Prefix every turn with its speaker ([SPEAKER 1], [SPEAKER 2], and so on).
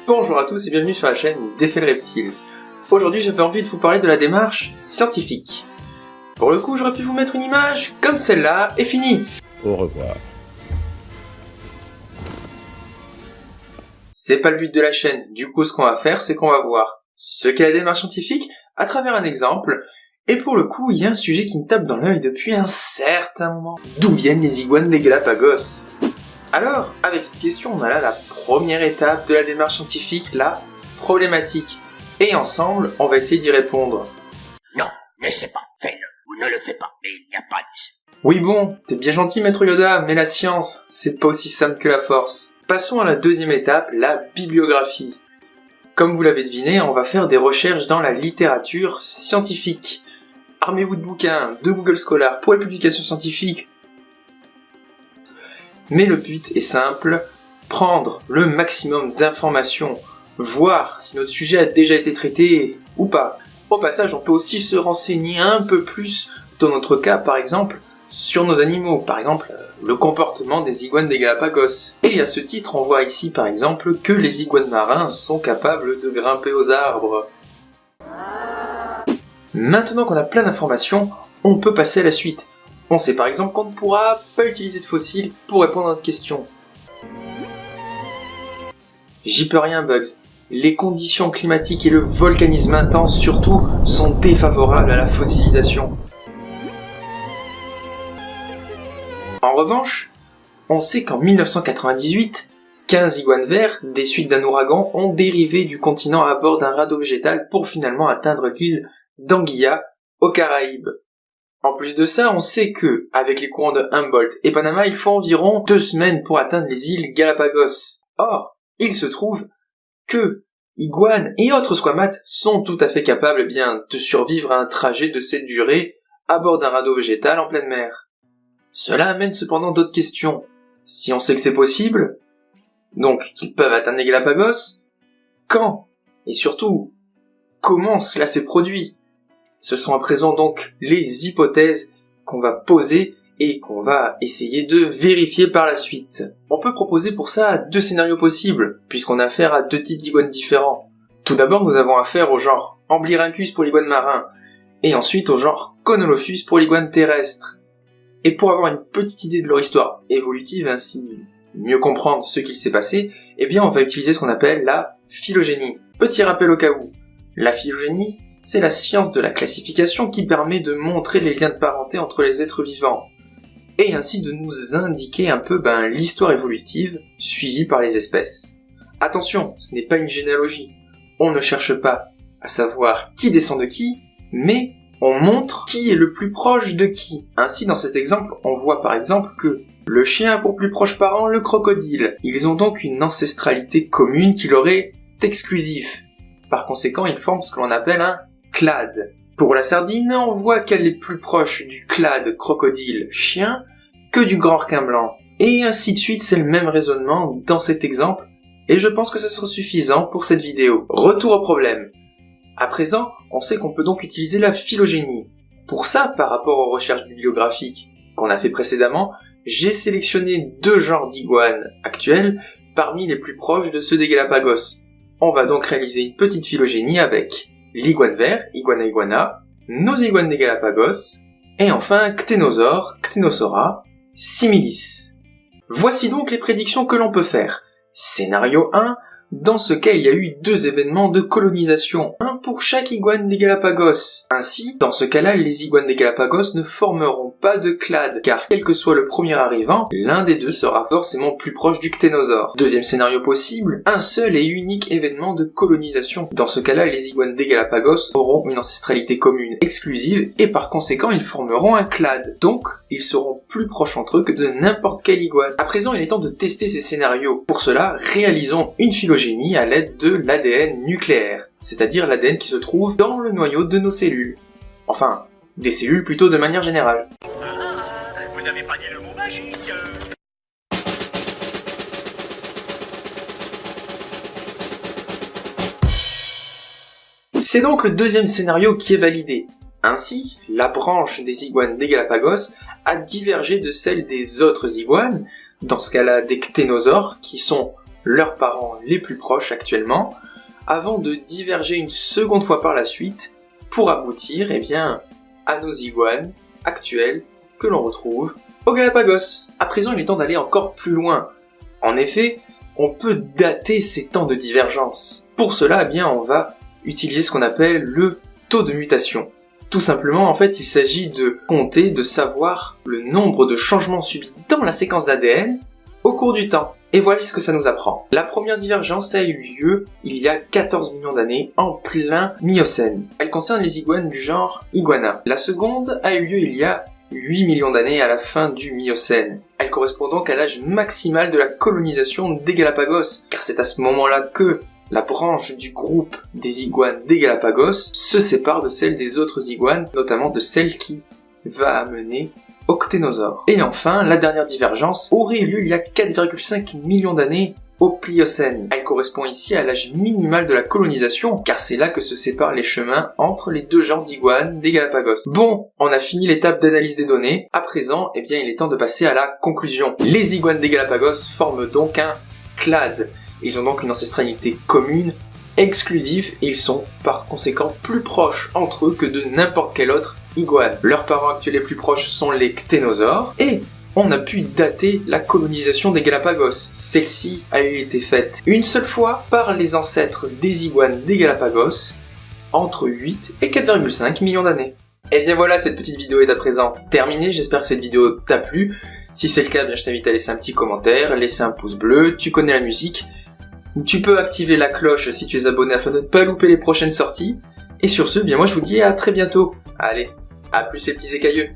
[SPEAKER 1] Bonjour à tous et bienvenue sur la chaîne Défait le Reptile. Aujourd'hui j'avais envie de vous parler de la démarche scientifique. Pour le coup j'aurais pu vous mettre une image comme celle-là et fini.
[SPEAKER 2] Au revoir.
[SPEAKER 1] C'est pas le but de la chaîne, du coup ce qu'on va faire c'est qu'on va voir ce qu'est la démarche scientifique à travers un exemple. Et pour le coup il y a un sujet qui me tape dans l'œil depuis un certain moment. D'où viennent les iguanes des Galapagos ? Alors, avec cette question, on a là la première étape de la démarche scientifique, la problématique. Et ensemble, on va essayer d'y répondre.
[SPEAKER 3] Non, n'essaie pas, fais-le, ou ne le fais pas, mais il n'y a pas d'essai.
[SPEAKER 1] Oui bon, t'es bien gentil Maître Yoda, mais la science, c'est pas aussi simple que la force. Passons à la deuxième étape, la bibliographie. Comme vous l'avez deviné, on va faire des recherches dans la littérature scientifique. Armez-vous de bouquins, de Google Scholar pour les publications scientifiques. Mais le but est simple, prendre le maximum d'informations, voir si notre sujet a déjà été traité ou pas. Au passage, on peut aussi se renseigner un peu plus, dans notre cas par exemple, sur nos animaux, par exemple le comportement des iguanes des Galapagos. Et à ce titre, on voit ici par exemple que les iguanes marins sont capables de grimper aux arbres. Maintenant qu'on a plein d'informations, on peut passer à la suite. On sait par exemple qu'on ne pourra pas utiliser de fossiles pour répondre à notre question. J'y peux rien Bugs. Les conditions climatiques et le volcanisme intense surtout sont défavorables à la fossilisation. En revanche, on sait qu'en 1998, 15 iguanes verts, des suites d'un ouragan, ont dérivé du continent à bord d'un radeau végétal pour finalement atteindre l'île d'Anguilla, aux Caraïbes. En plus de ça, on sait que, avec les courants de Humboldt et Panama, il faut environ 2 semaines pour atteindre les îles Galapagos. Or, il se trouve que iguanes et autres squamates sont tout à fait capables de survivre à un trajet de cette durée à bord d'un radeau végétal en pleine mer. Cela amène cependant d'autres questions. Si on sait que c'est possible, donc qu'ils peuvent atteindre les Galapagos, quand ? Et surtout, comment cela s'est produit ? Ce sont à présent donc les hypothèses qu'on va poser et qu'on va essayer de vérifier par la suite. On peut proposer pour ça 2 scénarios possibles, puisqu'on a affaire à 2 types d'iguanes différents. Tout d'abord, nous avons affaire au genre Amblyrhynchus pour l'iguane marin, et ensuite au genre Conolophus pour l'iguane terrestre. Et pour avoir une petite idée de leur histoire évolutive, ainsi mieux comprendre ce qu'il s'est passé, on va utiliser ce qu'on appelle la phylogénie. Petit rappel au cas où, la phylogénie, c'est la science de la classification qui permet de montrer les liens de parenté entre les êtres vivants, et ainsi de nous indiquer un peu l'histoire évolutive suivie par les espèces. Attention, ce n'est pas une généalogie. On ne cherche pas à savoir qui descend de qui, mais on montre qui est le plus proche de qui. Ainsi, dans cet exemple, on voit par exemple que le chien a pour plus proche parent le crocodile. Ils ont donc une ancestralité commune qui leur est exclusive. Par conséquent, ils forment ce que l'on appelle un clade. Pour la sardine, on voit qu'elle est plus proche du clade crocodile-chien que du grand requin blanc. Et ainsi de suite, c'est le même raisonnement dans cet exemple, et je pense que ça sera suffisant pour cette vidéo. Retour au problème. À présent, on sait qu'on peut donc utiliser la phylogénie. Pour ça, par rapport aux recherches bibliographiques qu'on a fait précédemment, j'ai sélectionné 2 genres d'iguanes actuels parmi les plus proches de ceux des Galapagos. On va donc réaliser une petite phylogénie avec l'iguane vert, Iguana iguana, nos iguanes des Galapagos, et enfin Cténosaure, Cténosauria, similis. Voici donc les prédictions que l'on peut faire. Scénario 1, dans ce cas il y a eu 2 événements de colonisation, un pour chaque iguane des Galapagos. Ainsi, dans ce cas-là, les iguanes des Galapagos ne formeront pas de clade, car quel que soit le premier arrivant, l'un des 2 sera forcément plus proche du cténosaure. Deuxième scénario possible, un seul et unique événement de colonisation. Dans ce cas-là, les iguanes des Galapagos auront une ancestralité commune exclusive, et par conséquent, ils formeront un clade. Donc, ils seront plus proches entre eux que de n'importe quelle iguane. À présent, il est temps de tester ces scénarios. Pour cela, réalisons une phylogénie à l'aide de l'ADN nucléaire, c'est-à-dire l'ADN qui se trouve dans le noyau de nos cellules. Enfin, des cellules plutôt de manière générale.
[SPEAKER 3] Vous n'avez pas dit le mot magique.
[SPEAKER 1] C'est donc le deuxième scénario qui est validé. Ainsi, la branche des iguanes des Galapagos a divergé de celle des autres iguanes, dans ce cas-là des cténosaures, qui sont leurs parents les plus proches actuellement, avant de diverger une seconde fois par la suite pour aboutir à nos iguanes actuels que l'on retrouve aux Galapagos. À présent, il est temps d'aller encore plus loin. En effet, on peut dater ces temps de divergence. Pour cela, on va utiliser ce qu'on appelle le taux de mutation. Tout simplement, en fait, il s'agit de compter, de savoir le nombre de changements subis dans la séquence d'ADN au cours du temps. Et voilà ce que ça nous apprend. La première divergence a eu lieu il y a 14 millions d'années, en plein Miocène. Elle concerne les iguanes du genre Iguana. La seconde a eu lieu il y a 8 millions d'années à la fin du Miocène. Elle correspond donc à l'âge maximal de la colonisation des Galapagos, car c'est à ce moment-là que la branche du groupe des iguanes des Galapagos se sépare de celle des autres iguanes, notamment de celle qui va amener au cténosaure. Et enfin, la dernière divergence aurait eu lieu il y a 4,5 millions d'années au Pliocène. Elle correspond ici à l'âge minimal de la colonisation, car c'est là que se séparent les chemins entre les deux genres d'iguanes des Galapagos. Bon, on a fini l'étape d'analyse des données. À présent, il est temps de passer à la conclusion. Les iguanes des Galapagos forment donc un clade. Ils ont donc une ancestralité commune, exclusive, et ils sont par conséquent plus proches entre eux que de n'importe quel autre iguane. Leurs parents actuels les plus proches sont les cténosaures, et on a pu dater la colonisation des Galapagos. Celle-ci a été faite une seule fois par les ancêtres des iguanes des Galapagos, entre 8 et 4,5 millions d'années. Et bien voilà, cette petite vidéo est à présent terminée, j'espère que cette vidéo t'a plu. Si c'est le cas, je t'invite à laisser un petit commentaire, laisser un pouce bleu, tu connais la musique. Tu peux activer la cloche si tu es abonné afin de ne pas louper les prochaines sorties. Et sur ce, moi je vous dis à très bientôt. Allez, à plus les petits écailleux.